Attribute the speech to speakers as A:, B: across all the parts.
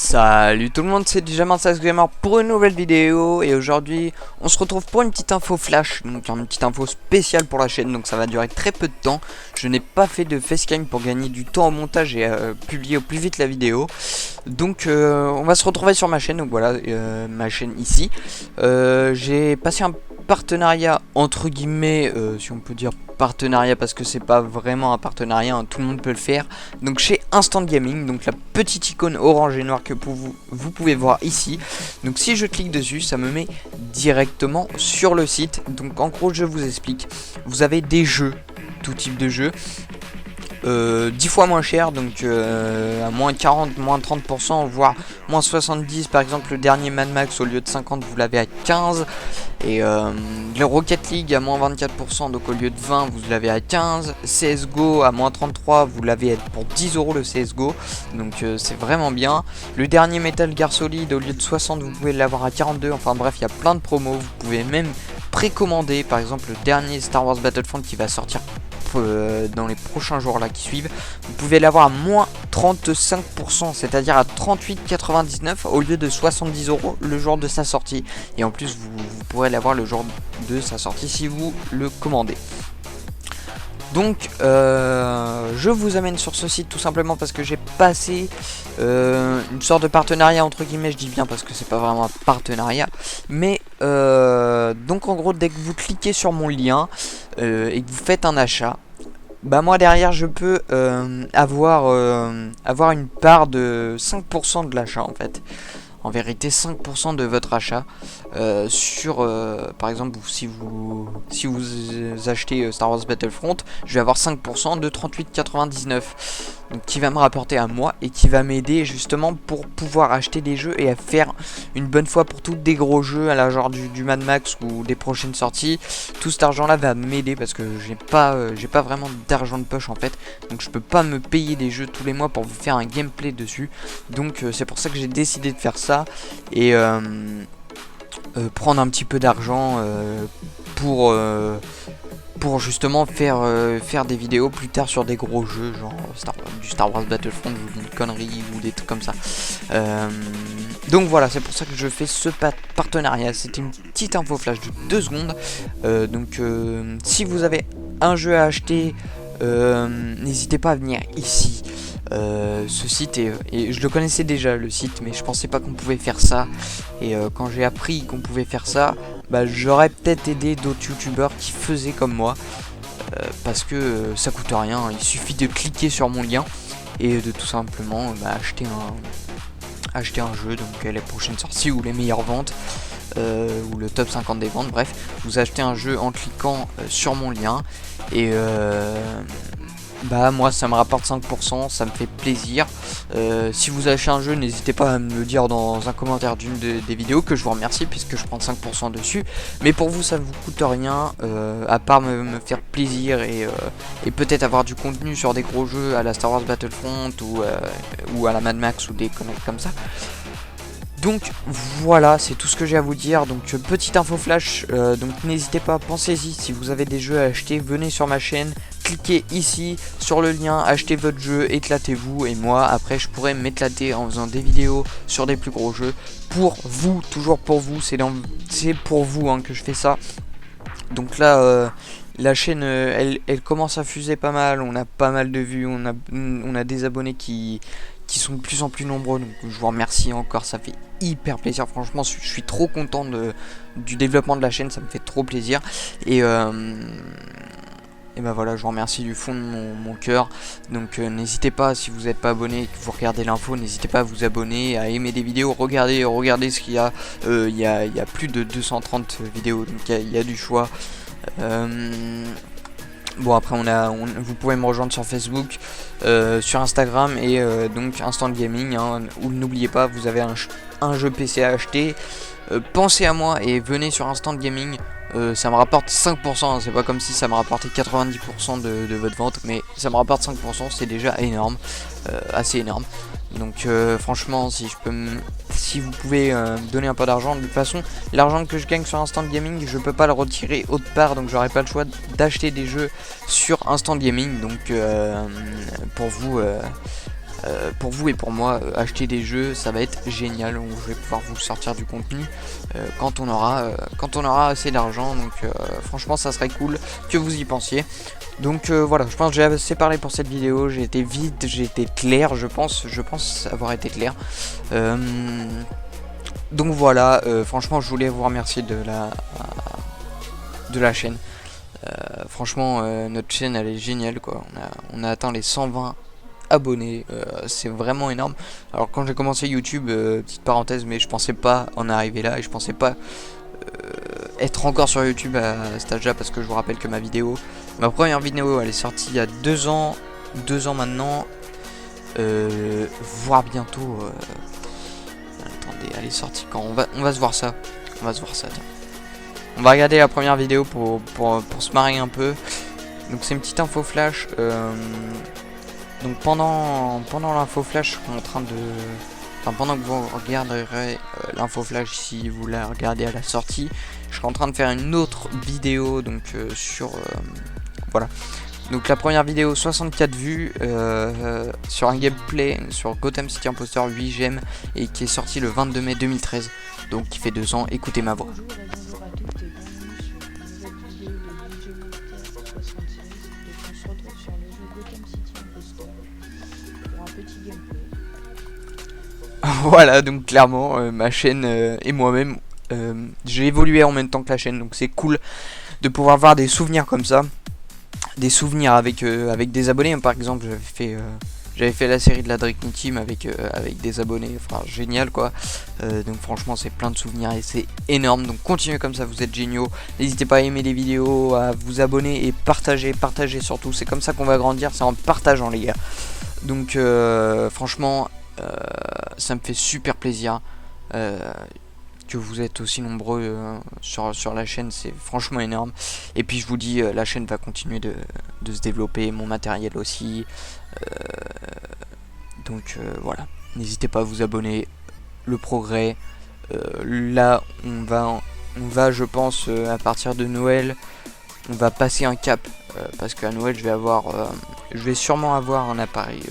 A: Salut tout le monde, c'est Jamar Gamer pour une nouvelle vidéo. Et aujourd'hui on se retrouve pour une petite info flash, donc une petite info spéciale pour la chaîne. Donc ça va durer très peu de temps. Je n'ai pas fait de facecam pour gagner du temps au montage et publier au plus vite la vidéo. Donc on va se retrouver sur ma chaîne. Donc voilà, ma chaîne ici. J'ai passé un partenariat entre guillemets, si on peut dire partenariat, parce que c'est pas vraiment un partenariat, hein, tout le monde peut le faire. Donc chez Instant Gaming, donc la petite icône orange et noire que vous pouvez voir ici. Donc si je clique dessus, ça me met directement sur le site. Donc en gros, je vous explique. Vous avez des jeux, tout type de jeux. 10 fois moins cher, donc à moins 40, moins 30%, voire moins 70. Par exemple, le dernier Mad Max, au lieu de 50, vous l'avez à 15. Et le Rocket League à moins 24%, donc au lieu de 20, vous l'avez à 15. CSGO à moins 33, vous l'avez pour 10 € le CSGO, donc c'est vraiment bien. Le dernier Metal Gear Solid, au lieu de 60, vous pouvez l'avoir à 42. Enfin bref, il y a plein de promos. Vous pouvez même précommander, par exemple, le dernier Star Wars Battlefront qui va sortir dans les prochains jours là qui suivent. Vous pouvez l'avoir à moins 35%, c'est-à-dire à 38,99 au lieu de 70 € le jour de sa sortie. Et en plus vous pourrez l'avoir le jour de sa sortie si vous le commandez. Donc je vous amène sur ce site tout simplement parce que j'ai passé une sorte de partenariat entre guillemets. Je dis bien parce que c'est pas vraiment un partenariat, mais donc en gros, dès que vous cliquez sur mon lien et que vous faites un achat, bah moi derrière je peux avoir une part de 5% de l'achat en fait. En vérité 5% de votre achat sur par exemple si vous achetez Star Wars Battlefront, je vais avoir 5% de 38,99, donc qui va me rapporter à moi et qui va m'aider justement pour pouvoir acheter des jeux et à faire une bonne fois pour toutes des gros jeux à la genre du Mad Max ou des prochaines sorties. Tout cet argent là va m'aider parce que j'ai pas vraiment d'argent de poche en fait, donc je peux pas me payer des jeux tous les mois pour vous faire un gameplay dessus. Donc c'est pour ça que j'ai décidé de faire ça et prendre un petit peu d'argent pour justement faire des vidéos plus tard sur des gros jeux genre du Star Wars Battlefront ou d'une connerie ou des trucs comme ça. Donc voilà, c'est pour ça que je fais ce partenariat. C'était une petite info flash de 2 secondes. Donc si vous avez un jeu à acheter, n'hésitez pas à venir ici. Ce site et je le connaissais déjà le site, mais je pensais pas qu'on pouvait faire ça. Et quand j'ai appris qu'on pouvait faire ça, bah, j'aurais peut-être aidé d'autres youtubeurs qui faisaient comme moi, parce que ça coûte rien. Il suffit de cliquer sur mon lien et de tout simplement acheter un jeu, donc les prochaines sorties ou les meilleures ventes, ou le top 50 des ventes. Bref, vous achetez un jeu en cliquant sur mon lien et bah moi ça me rapporte 5%, ça me fait plaisir. Si vous achetez un jeu, n'hésitez pas à me le dire dans un commentaire d'une des vidéos, que je vous remercie puisque je prends 5% dessus. Mais pour vous ça ne vous coûte rien, à part me faire plaisir et peut-être avoir du contenu sur des gros jeux à la Star Wars Battlefront ou à la Mad Max ou des conneries comme ça. Donc voilà, c'est tout ce que j'ai à vous dire. Donc petite info flash, donc n'hésitez pas, pensez-y, si vous avez des jeux à acheter, venez sur ma chaîne, cliquez ici sur le lien, achetez votre jeu, éclatez-vous. Et moi après je pourrais m'éclater en faisant des vidéos sur des plus gros jeux pour vous, toujours pour vous, c'est pour vous hein, que je fais ça. Donc là la chaîne elle commence à fuser pas mal, on a pas mal de vues, on a des abonnés qui sont de plus en plus nombreux, donc je vous remercie encore, ça fait hyper plaisir. Franchement je suis trop content du développement de la chaîne, ça me fait trop plaisir. Et bah voilà, je vous remercie du fond de mon cœur. Donc n'hésitez pas, si vous n'êtes pas abonné et que vous regardez l'info, n'hésitez pas à vous abonner, à aimer des vidéos, regardez ce qu'il y a. Il y a plus de 230 vidéos, donc il y a du choix. Bon après vous pouvez me rejoindre sur Facebook, sur Instagram et donc Instant Gaming, hein, où n'oubliez pas, vous avez un jeu PC à acheter, pensez à moi et venez sur Instant Gaming. Ça me rapporte 5%, hein, c'est pas comme si ça me rapportait 90% de votre vente, mais ça me rapporte 5%, c'est déjà énorme, assez énorme. Donc franchement, si vous pouvez me donner un peu d'argent, de toute façon l'argent que je gagne sur Instant Gaming je peux pas le retirer autre part, donc j'aurai pas le choix d'acheter des jeux sur Instant Gaming. Donc pour vous pour vous et pour moi, acheter des jeux, ça va être génial. Je vais pouvoir vous sortir du contenu quand on aura assez d'argent. Donc franchement, ça serait cool que vous y pensiez. Donc voilà, je pense que j'ai assez parlé pour cette vidéo. J'ai été vite, j'ai été clair, je pense avoir été clair. Donc voilà, franchement, je voulais vous remercier de la chaîne. Franchement, notre chaîne, elle est géniale, quoi. On a atteint les 120 abonnés, c'est vraiment énorme. Alors quand j'ai commencé YouTube, petite parenthèse, mais je pensais pas en arriver là et je pensais pas être encore sur YouTube à cet âge là, parce que je vous rappelle que ma première vidéo, elle est sortie il y a 2 ans maintenant, voire bientôt. Attendez, elle est sortie quand on va se voir ça, tiens. On va regarder la première vidéo pour se marrer un peu. Donc c'est une petite info flash. Donc pendant l'info flash, je suis en train de... Enfin, pendant que vous regarderez l'info flash, si vous la regardez à la sortie, je serai en train de faire une autre vidéo, donc sur... voilà. Donc la première vidéo, 64 vues, sur un gameplay, sur Gotham City Imposter 8 gemmes, et qui est sorti le 22 mai 2013, donc qui fait 2 ans, écoutez ma voix.
B: Bonjour à toutes et bienvenue sur une nouvelle vidéo de DJ Militaire 76. Donc on se retrouve sur le jeu Gotham City Imposter pour un petit gameplay.
A: Voilà, donc clairement, ma chaîne et moi-même, j'ai évolué en même temps que la chaîne, donc c'est cool de pouvoir voir des souvenirs comme ça. Des souvenirs avec des abonnés. Par exemple, j'avais fait la série de la Dream Team avec des abonnés, enfin génial, quoi. Donc franchement, c'est plein de souvenirs et c'est énorme. Donc continuez comme ça, vous êtes géniaux. N'hésitez pas à aimer les vidéos, à vous abonner et partager surtout. C'est comme ça qu'on va grandir, c'est en partageant, les gars. Donc franchement, ça me fait super plaisir que vous êtes aussi nombreux sur la chaîne, c'est franchement énorme. Et puis je vous dis, la chaîne va continuer de se développer, mon matériel aussi. Donc voilà, n'hésitez pas à vous abonner. Le progrès, là on va je pense à partir de Noël, on va passer un cap, parce qu'à Noël je vais sûrement avoir un appareil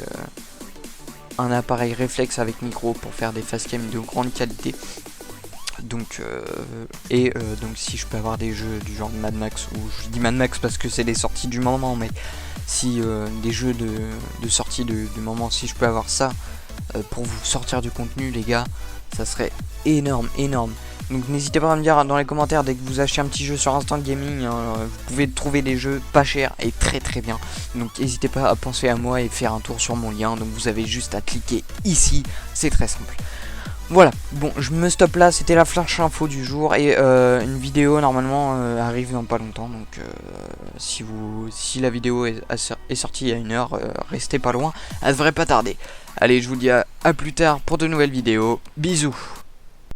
A: réflexe avec micro pour faire des facecam de grande qualité. Donc donc si je peux avoir des jeux du genre de Mad Max, ou je dis Mad Max parce que c'est les sorties du moment, mais si des jeux de sortie du moment, si je peux avoir ça pour vous sortir du contenu, les gars, ça serait énorme. Donc n'hésitez pas à me dire dans les commentaires, dès que vous achetez un petit jeu sur Instant Gaming, vous pouvez trouver des jeux pas chers et très bien. Donc n'hésitez pas à penser à moi et faire un tour sur mon lien. Donc vous avez juste à cliquer ici, c'est très simple. Voilà, bon, je me stoppe là, c'était la flash info du jour, et une vidéo normalement arrive dans pas longtemps, donc si la vidéo est sortie il y a 1 heure, restez pas loin, elle devrait pas tarder. Allez, je vous dis à plus tard pour de nouvelles vidéos, bisous.